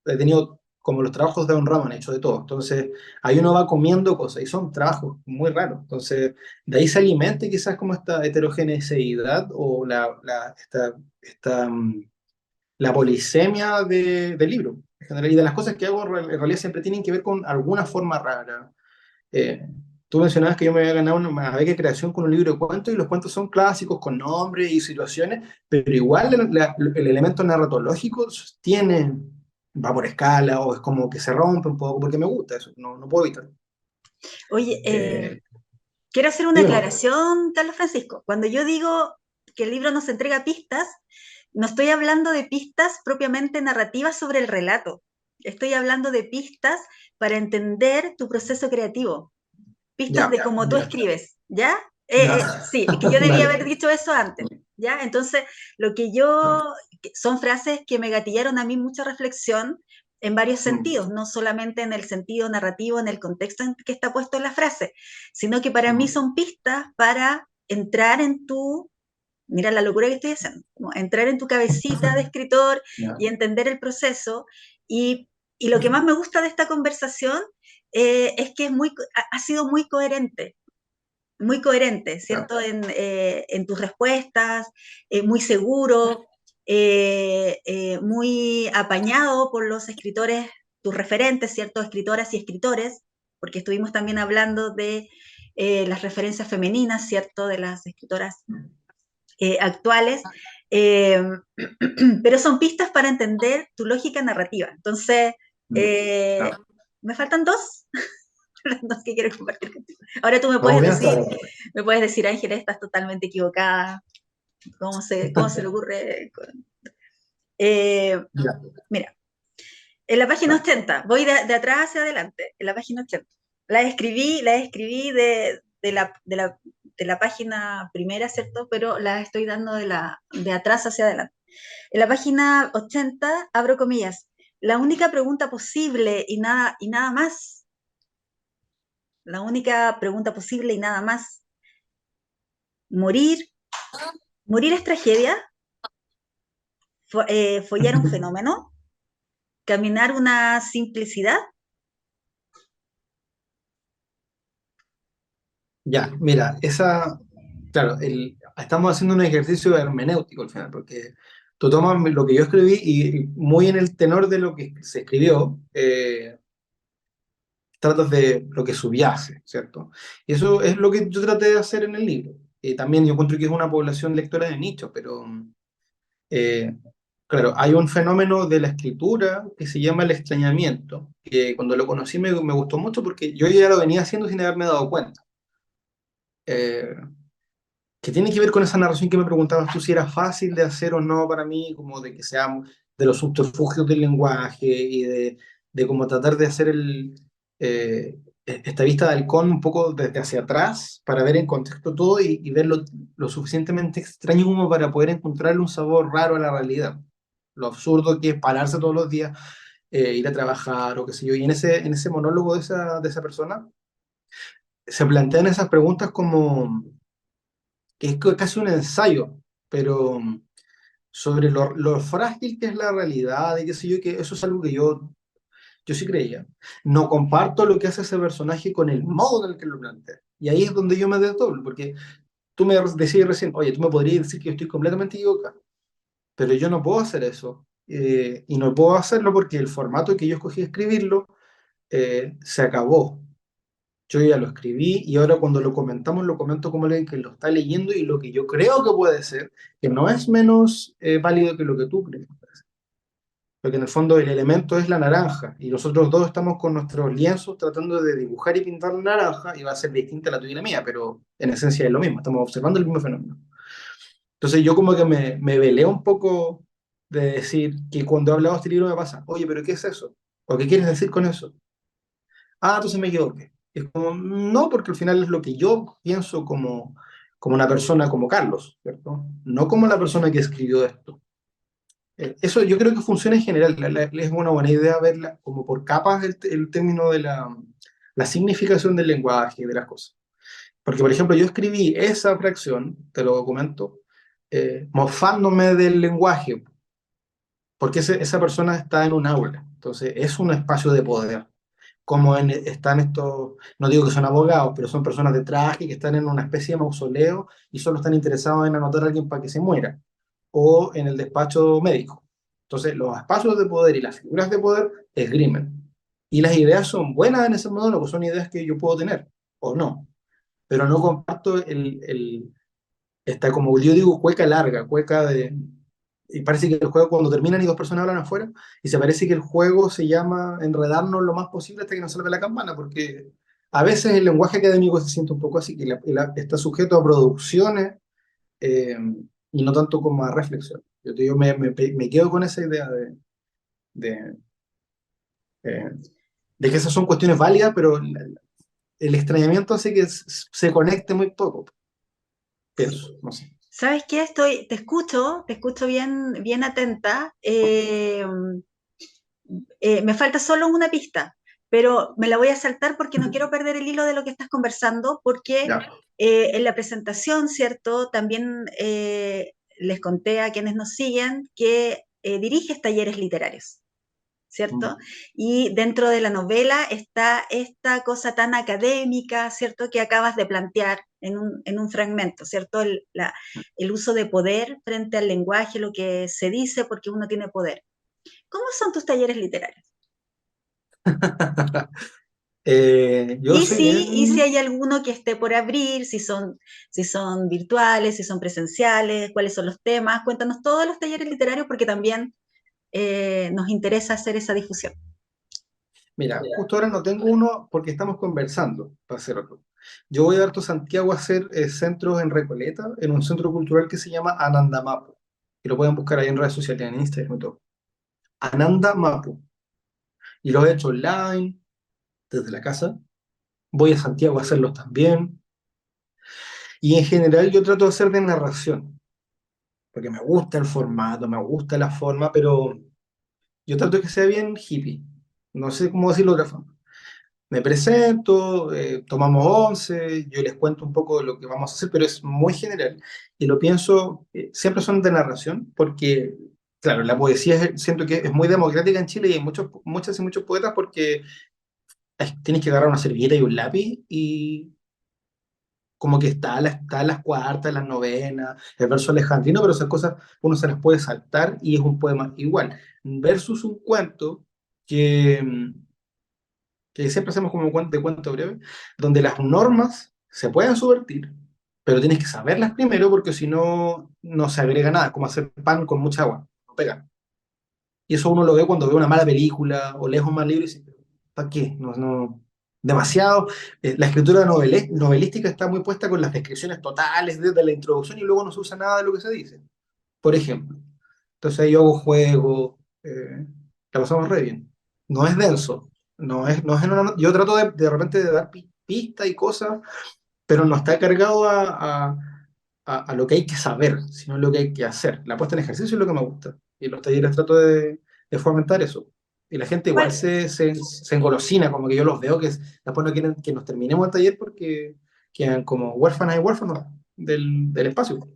he tenido como los trabajos de Don Ramón, he hecho de todo, entonces ahí uno va comiendo cosas y son trabajos muy raros, entonces de ahí se alimenta quizás como esta heterogeneidad o la polisemia del libro, en general, y de las cosas que hago en realidad siempre tienen que ver con alguna forma rara. eh, Tú mencionabas que yo me había ganado una beca de creación con un libro de cuentos y los cuentos son clásicos con nombres y situaciones, pero igual el elemento narratológico tiene, va por escala o es como que se rompe un poco porque me gusta eso, no puedo evitarlo. Oye, Eh, quiero hacer una Dime, no. aclaración, Carlos Francisco. Cuando yo digo que el libro nos entrega pistas, no estoy hablando de pistas propiamente narrativas sobre el relato. Estoy hablando de pistas para entender tu proceso creativo, pistas Ya, de cómo tú ya, escribes, ¿ya? ya. Sí, es que yo debía Dale. haber dicho eso antes, ¿ya? Entonces, lo que yo, son frases que me gatillaron a mí mucha reflexión en varios Mm, sentidos, no solamente en el sentido narrativo, en el contexto en que está puesto la frase, sino que para mí mm, son pistas para entrar en tu, mira la locura que estoy haciendo, ¿no? Entrar en tu cabecita de escritor ya, y entender el proceso. Y lo que más me gusta de esta conversación es que ha sido muy coherente, ya. ¿cierto? En tus respuestas, muy seguro, muy apañado por los escritores, tus referentes, ¿cierto? Escritoras y escritores, porque estuvimos también hablando de las referencias femeninas, ¿cierto? De las escritoras actuales, eh, pero son pistas para entender tu lógica narrativa. Entonces, Mm, eh, ya. me faltan dos, las dos que quiero compartir contigo. Ahora tú Vamos bien hasta ahora. me puedes decir, Ángela, estás totalmente equivocada, cómo se le ocurre? Ya, Mira, en la página dale. 80, voy de atrás hacia adelante, en la página 80. La escribí de la página primera, ¿cierto? Pero la estoy dando de atrás hacia adelante. En la página 80, abro comillas, la única pregunta posible y nada más, la única pregunta posible y nada más, morir, morir es tragedia, follar un fenómeno, caminar una simplicidad. Ya, mira, esa. claro, estamos haciendo un ejercicio hermenéutico al final, porque tú tomas lo que yo escribí y muy en el tenor de lo que se escribió, tratas de lo que subyace, ¿cierto? Y eso es lo que yo traté de hacer en el libro. También yo encuentro que es una población lectora de nicho, pero eh, claro, hay un fenómeno de la escritura que se llama el extrañamiento, que cuando lo conocí me gustó mucho porque yo ya lo venía haciendo sin haberme dado cuenta. Eh, que tiene que ver con esa narración que me preguntabas tú si era fácil de hacer o no para mí, como de que seamos de los subterfugios del lenguaje y de cómo tratar de hacer esta vista de halcón un poco desde hacia atrás para ver en contexto todo y verlo lo suficientemente extraño como para poder encontrarle un sabor raro a la realidad. Lo absurdo que es pararse todos los días, ir a trabajar o qué sé yo. Y en ese monólogo de esa persona se plantean esas preguntas como que es casi un ensayo, pero sobre lo frágil que es la realidad y qué sé yo, que eso es algo que yo sí creía. No comparto lo que hace ese personaje con el modo en el que lo plantea. Y ahí es donde yo me desdoblo, porque tú me decías recién, oye, tú me podrías decir que yo estoy completamente equivocado, pero yo no puedo hacer eso. Y no puedo hacerlo porque el formato que yo escogí de escribirlo se acabó. Yo ya lo escribí y ahora cuando lo comentamos lo comento como alguien que lo está leyendo y lo que yo creo que puede ser, que no es menos válido que lo que tú crees. Porque en el fondo el elemento es la naranja y nosotros dos estamos con nuestros lienzos tratando de dibujar y pintar la naranja y va a ser distinta la tuya y la mía, pero en esencia es lo mismo, estamos observando el mismo fenómeno. Entonces yo como que me velé un poco de decir que cuando he hablado de este libro me pasa, oye, pero ¿qué es eso? ¿O qué quieres decir con eso? Ah, entonces me equivoqué. Es como, no, porque al final es lo que yo pienso como una persona como Carlos, ¿cierto? No como la persona que escribió esto. Eso yo creo que funciona en general. Es una buena idea verla como por capas el término de la significación del lenguaje, de las cosas. Porque, por ejemplo, yo escribí esa fracción, te lo documento, mofándome del lenguaje, porque esa persona está en un aula. Entonces, es un espacio de poder como están estos, no digo que son abogados, pero son personas de traje que están en una especie de mausoleo y solo están interesados en anotar a alguien para que se muera, o en el despacho médico. Entonces, los espacios de poder y las figuras de poder esgrimen. Y las ideas son buenas en ese monólogo, son ideas que yo puedo tener, o no, pero no comparto esta, como yo digo, cueca larga, cueca de... Y parece que el juego cuando terminan y dos personas hablan afuera, y se parece que el juego se llama enredarnos lo más posible hasta que nos salve la campana, porque a veces el lenguaje académico se siente un poco así, que está sujeto a producciones eh, y no tanto como a reflexión. Yo te digo, me quedo con esa idea de, eh, de que esas son cuestiones válidas, pero el extrañamiento hace que se conecte muy poco, pienso, no sé. ¿Sabes qué? Te escucho bien, bien atenta. Me falta solo una pista, pero me la voy a saltar porque no quiero perder el hilo de lo que estás conversando, porque Ya. en la presentación, ¿cierto? También les conté a quienes nos siguen que diriges talleres literarios. ¿Cierto? Y dentro de la novela está esta cosa tan académica, ¿cierto? Que acabas de plantear en un fragmento, ¿cierto? El uso de poder frente al lenguaje, lo que se dice porque uno tiene poder. ¿Cómo son tus talleres literarios? Yo soy Y si bien. hay alguno que esté por abrir, si son virtuales, si son presenciales, cuáles son los temas, cuéntanos todos los talleres literarios porque también nos interesa hacer esa difusión. Mira, justo ahora no tengo uno porque estamos conversando para hacer otro. Yo voy a Alto Santiago a hacer centros en Recoleta, en un centro cultural que se llama Ananda Mapu, que lo pueden buscar ahí en redes sociales, en Instagram y todo. Ananda Mapu. Y lo he hecho online, desde la casa. Voy a Santiago a hacerlos también. Y en general yo trato de hacer de narración, porque me gusta el formato, me gusta la forma, pero yo trato de que sea bien hippie. No sé cómo decirlo de otra forma. Me presento, tomamos once, yo les cuento un poco de lo que vamos a hacer, pero es muy general. Y lo pienso, siempre son de narración, porque, claro, la poesía siento que es muy democrática en Chile y hay muchas y muchos poetas porque tienes que agarrar una servilleta y un lápiz como que está las cuartas, las novenas, el verso alejandrino, pero esas cosas uno se las puede saltar y es un poema igual. Versus un cuento que, que siempre hacemos como un de cuento breve, donde las normas se pueden subvertir, pero tienes que saberlas primero porque si no, no se agrega nada, como hacer pan con mucha agua, no pega. Y eso uno lo ve cuando ve una mala película o lees un mal libro y dice, ¿para qué? No, no, demasiado. La escritura novelística está muy puesta con las descripciones totales desde la introducción y luego no se usa nada de lo que se dice, por ejemplo. Entonces ahí yo hago juego, la pasamos re bien. No es denso, no es en yo trato de repente de dar pistas y cosas, pero no está cargado a lo que hay que saber, sino lo que hay que hacer. La puesta en ejercicio es lo que me gusta. Y en los talleres trato de fomentar eso. Y la gente igual ¿Cuál? se engolosina, como que yo los veo que después no quieren que nos terminemos el taller porque quedan como huérfanas y huérfanos del espacio.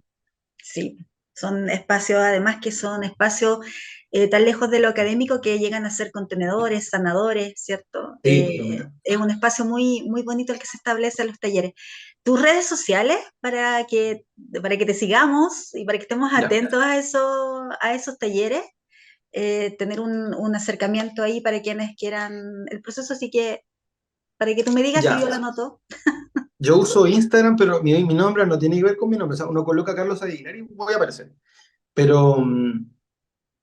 Sí, son espacios, además que son espacios tan lejos de lo académico que llegan a ser contenedores, sanadores, ¿cierto? Sí, totalmente. Es un espacio muy, muy bonito el que se establece en los talleres. ¿Tus redes sociales para que te sigamos y para que estemos Ya, atentos a esos talleres? Tener un acercamiento ahí para quienes quieran el proceso, así que para que tú me digas y ya. yo lo anoto. Yo uso Instagram, pero mi nombre no tiene que ver con mi nombre. O sea, uno coloca Carlos Aguilar y voy a aparecer. Pero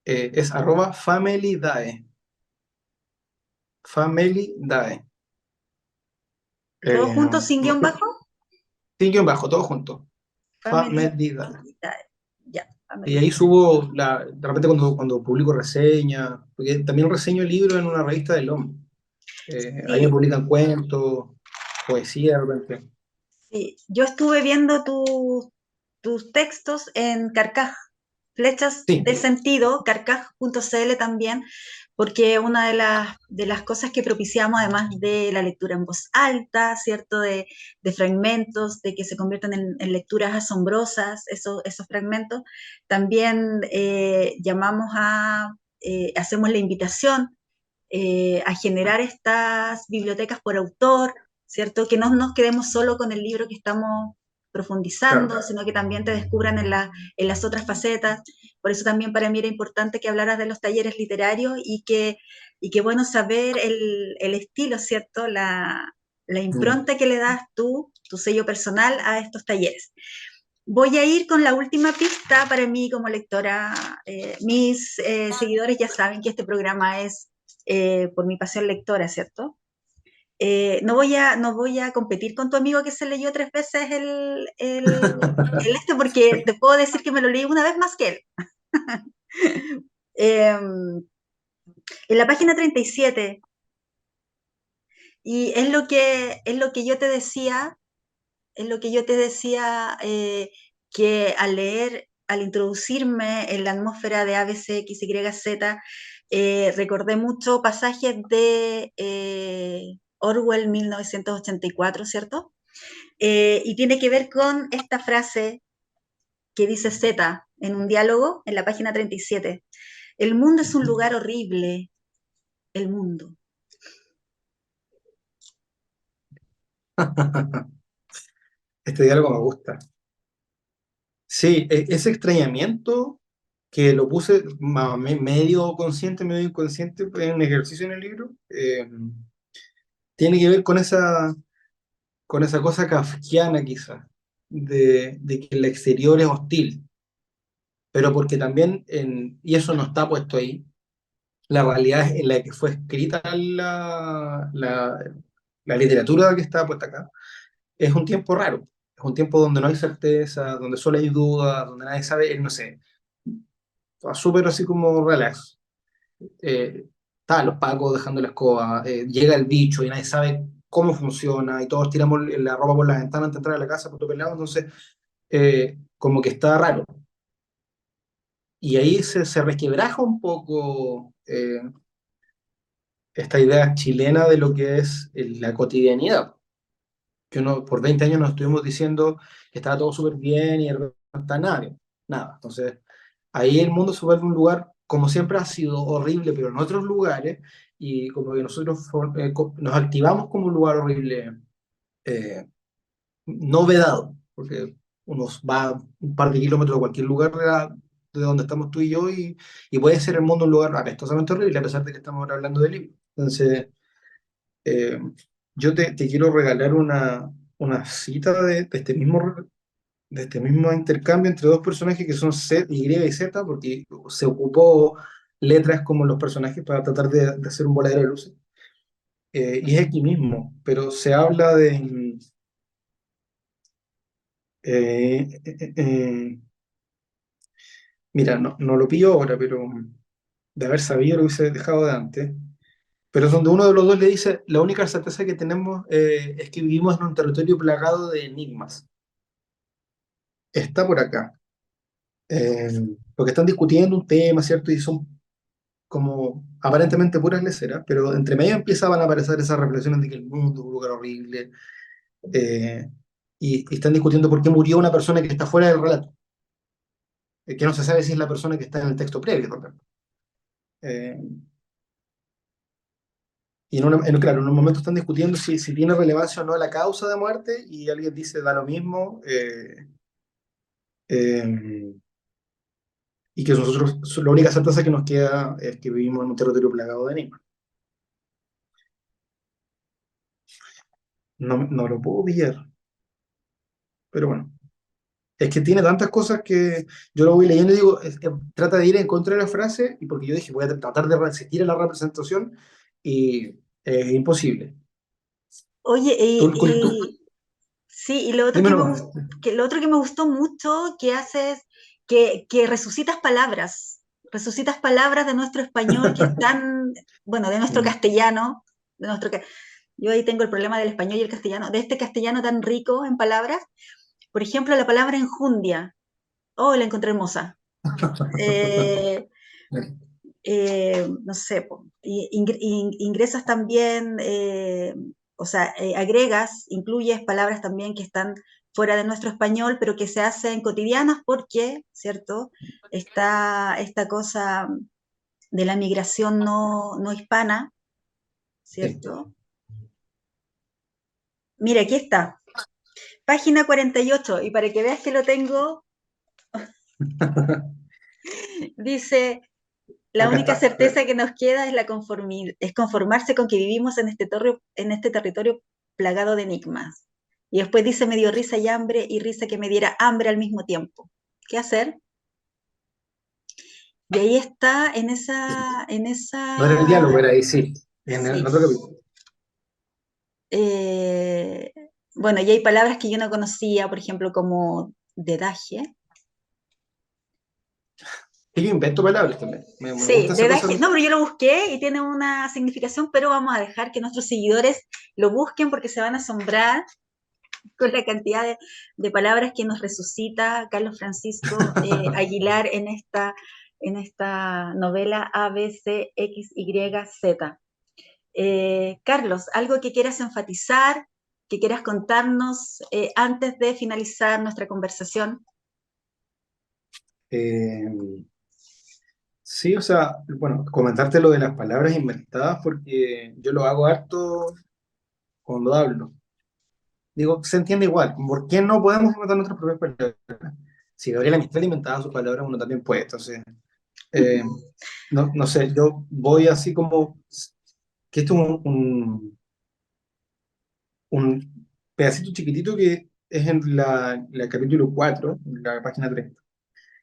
es @FamilyDae. FamilyDae. ¿Todo junto, sin No guión sé, bajo? sin guión bajo, todo junto. Family, FamilyDae. ya, Y family. ahí subo, de repente cuando publico reseñas, porque también reseño libros en una revista del hombre. Ahí me Sí, publican cuentos, poesía de repente. sí. Yo estuve viendo tus textos en Carcaj, Flechas Sí, de Sentido, carcaj.cl también, porque una de las cosas que propiciamos, además de la lectura en voz alta, ¿cierto? De fragmentos, de que se conviertan en lecturas asombrosas, esos fragmentos, también hacemos la invitación a generar estas bibliotecas por autor, ¿cierto? Que no nos quedemos solo con el libro que estamos claro. profundizando, sino que también te descubran en las otras facetas. Por eso también para mí era importante que hablaras de los talleres literarios y que bueno, saber el estilo, ¿cierto? La Mm. impronta que le das tú, tu sello personal a estos talleres. Voy a ir con la última pista para mí como lectora. Mis seguidores ya saben que este programa es por mi pasión lectora, ¿cierto? No voy a competir con tu amigo que se leyó 3 veces porque te puedo decir que me lo leí una vez más que él. Eh, en la página 37, y es lo que yo te decía, es lo que yo te decía, que al leer, al introducirme en la atmósfera de A, B, C, X, Y, Z, recordé mucho pasajes de Orwell 1984, ¿cierto? Y tiene que ver con esta frase que dice Z en un diálogo en la página 37. El mundo es un lugar horrible, el mundo. Este diálogo me gusta. Sí, ese extrañamiento que lo puse medio consciente, medio inconsciente en un ejercicio en el libro, tiene que ver con esa cosa kafkiana quizás, de que el exterior es hostil, pero porque también, y eso no está puesto ahí, la realidad en la que fue escrita la literatura que está puesta acá, es un tiempo raro, es un tiempo donde no hay certeza, donde solo hay dudas, donde nadie sabe, no sé, súper así como relax. Estaban los pacos dejando la escoba, llega el bicho y nadie sabe cómo funciona y todos tiramos la ropa por la ventana antes de entrar a la casa por todo pelado, entonces como que está raro. Y ahí se resquebraja un poco esta idea chilena de lo que es la cotidianidad. Que uno, por 20 años nos estuvimos diciendo que estaba todo súper bien y de repente no está nadie, nada. Entonces, ahí el mundo se vuelve un lugar, como siempre ha sido horrible, pero en otros lugares, y como que nosotros nos activamos como un lugar horrible, eh, no vedado, porque uno va un par de kilómetros a cualquier lugar de donde estamos tú y yo y puede ser el mundo un lugar apestosamente horrible, a pesar de que estamos ahora hablando de libros. Entonces, eh, yo te quiero regalar una cita de este mismo intercambio entre dos personajes que son Y y Z, porque se ocupó letras como los personajes para tratar de hacer un voladero de luces. Y es aquí mismo, pero se habla de... mira, no lo pillo ahora, pero de haber sabido lo hubiese dejado de antes. Pero es donde uno de los dos le dice, la única certeza que tenemos es que vivimos en un territorio plagado de enigmas. Está por acá. Eh, Porque están discutiendo un tema, ¿cierto? Y son como aparentemente puras leceras, pero entre medio empezaban a aparecer esas reflexiones de que el mundo es un lugar horrible, eh, y están discutiendo por qué murió una persona que está fuera del relato, que no se sabe si es la persona que está en el texto previo, por ejemplo. Eh, y claro, en un momento están discutiendo si tiene relevancia o no la causa de muerte, y alguien dice da lo mismo, eh, y que nosotros, la única certeza que nos queda es que vivimos en un territorio plagado de enigmas. No lo puedo pillar, pero bueno. Es que tiene tantas cosas que yo lo voy leyendo y digo, trata de ir en contra de la frase, y porque yo dije, voy a tratar de resistir a la representación, y es imposible. Oye, Tú, sí, y lo otro dime que nomás. lo otro que me gustó mucho que haces, que resucitas palabras de nuestro español que están, bueno, de nuestro Mm, castellano, de nuestro, yo ahí tengo el problema del español y el castellano, de este castellano tan rico en palabras. Por ejemplo, la palabra enjundia. Oh, la encontré hermosa. Eh, no sé, ingresas también, o sea, agregas, incluyes palabras también que están fuera de nuestro español, pero que se hacen cotidianas porque, ¿cierto? Está esta cosa de la migración no hispana, sí. ¿cierto? Mira, aquí está, página 48, y para que veas que lo tengo, dice, la Acá única está. certeza que nos queda es, es conformarse con que vivimos en este territorio plagado de enigmas. Y después dice, me dio risa y hambre, y risa que me diera hambre al mismo tiempo. ¿Qué hacer? Y ahí está, No era el diálogo, era ahí, sí. En el sí. otro capítulo. Eh, bueno, y hay palabras que yo no conocía, por ejemplo, como dedaje. Y yo invento palabras también. Me Sí, gusta esa cosa. dedaje. No, pero yo lo busqué y tiene una significación, pero vamos a dejar que nuestros seguidores lo busquen porque se van a asombrar con la cantidad de palabras que nos resucita Carlos Francisco Aguilar en esta novela A, B, C, X, Y, Z. Carlos, algo que quieras enfatizar, que quieras contarnos antes de finalizar nuestra conversación. Eh, sí, o sea, bueno, comentarte lo de las palabras inventadas, porque yo lo hago harto cuando hablo. Digo, se entiende igual. ¿Por qué no podemos inventar nuestras propias palabras? Si Gabriela Mistral inventaba sus palabras, uno también puede. Entonces, eh, no sé, yo voy así como que esto es un pedacito chiquitito que es en la capítulo 4 en la página 3,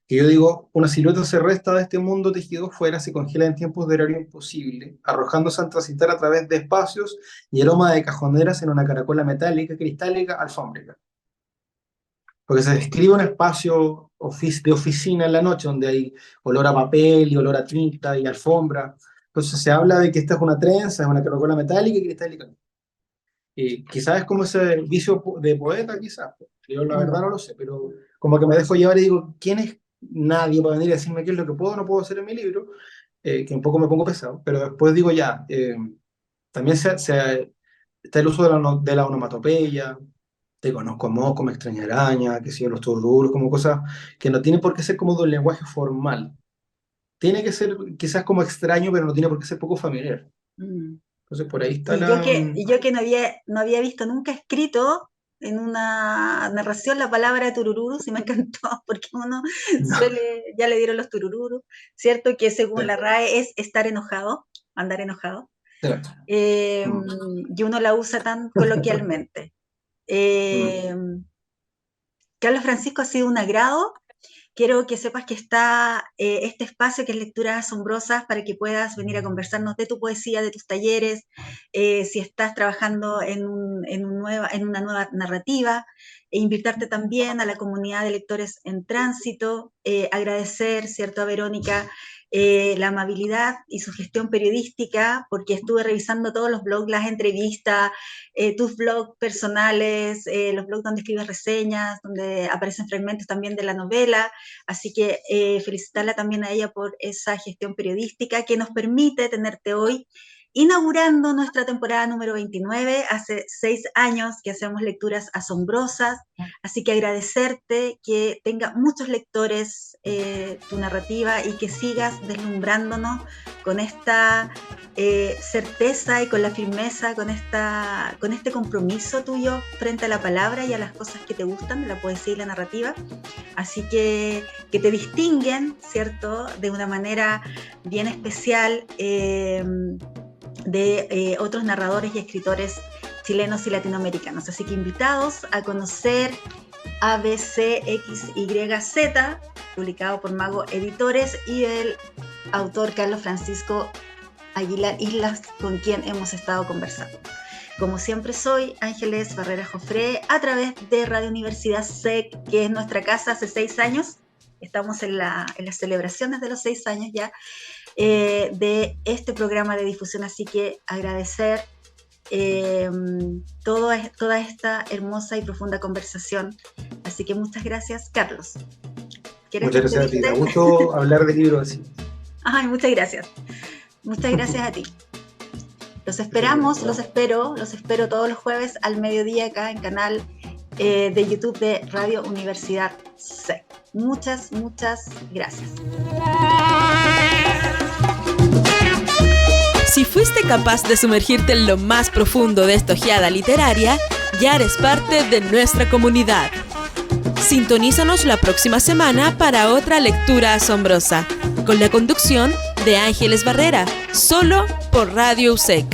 que yo digo, una silueta se resta de este mundo tejido fuera, se congela en tiempos de horario imposible, arrojándose a transitar a través de espacios y aroma de cajoneras en una caracola metálica, cristálica, alfómbrica. Porque se describe un espacio de oficina en la noche donde hay olor a papel y olor a tinta y alfombra. Entonces se habla de que esta es una trenza, es una caracola metálica y cristálica. Y quizás es como ese vicio de poeta, quizás. Yo la verdad no Mm. lo sé, pero como que me dejo llevar y digo, ¿quién es nadie para venir a decirme qué es lo que puedo o no puedo hacer en mi libro? Que un poco me pongo pesado, pero después digo ya, también está el uso de la onomatopeya, te conozco moco, me extraña araña, que sé los turduros, como cosas que no tienen por qué ser como de un lenguaje formal. Tiene que ser quizás como extraño, pero no tiene por qué ser poco familiar. Mm. Entonces por ahí está Y yo que no había visto nunca escrito, en una narración la palabra turururus y me encantó porque uno ya le dieron los turururus, ¿cierto? Que según la RAE es estar enojado, andar enojado. Y uno la usa tan coloquialmente. Carlos Francisco, ha sido un agrado. Quiero que sepas que está este espacio que es Lecturas Asombrosas para que puedas venir a conversarnos de tu poesía, de tus talleres, si estás trabajando en una nueva narrativa, e invitarte también a la comunidad de lectores en tránsito, agradecer, ¿cierto?, a Verónica la amabilidad y su gestión periodística, porque estuve revisando todos los blogs, las entrevistas, tus blogs personales, los blogs donde escribes reseñas, donde aparecen fragmentos también de la novela, así que felicitarla también a ella por esa gestión periodística que nos permite tenerte hoy, inaugurando nuestra temporada número 29, hace 6 años que hacemos lecturas asombrosas, así que agradecerte que tenga muchos lectores tu narrativa y que sigas deslumbrándonos con esta certeza y con la firmeza, con este compromiso tuyo frente a la palabra y a las cosas que te gustan, de la poesía y la narrativa, así que te distinguen, ¿cierto?, de una manera bien especial de otros narradores y escritores chilenos y latinoamericanos. Así que invitados a conocer ABCXYZ, publicado por Mago Editores, y el autor Carlos Francisco Aguilar Islas, con quien hemos estado conversando. Como siempre, soy Ángeles Barrera Jofré, a través de Radio Universidad SEC, que es nuestra casa hace 6 años. Estamos en las celebraciones de los 6 años ya de este programa de difusión, así que agradecer toda esta hermosa y profunda conversación. Así que muchas gracias, Carlos. Muchas gracias a ti, me gustó hablar de libros así. Ay, muchas gracias. Muchas gracias a ti. Los esperamos, los espero todos los jueves al mediodía acá en canal de YouTube de Radio Universidad SEC. Muchas gracias. Si fuiste capaz de sumergirte en lo más profundo de esta ojeada literaria, ya eres parte de nuestra comunidad. Sintonízanos la próxima semana para otra lectura asombrosa, con la conducción de Ángeles Barrera, solo por Radio USEC.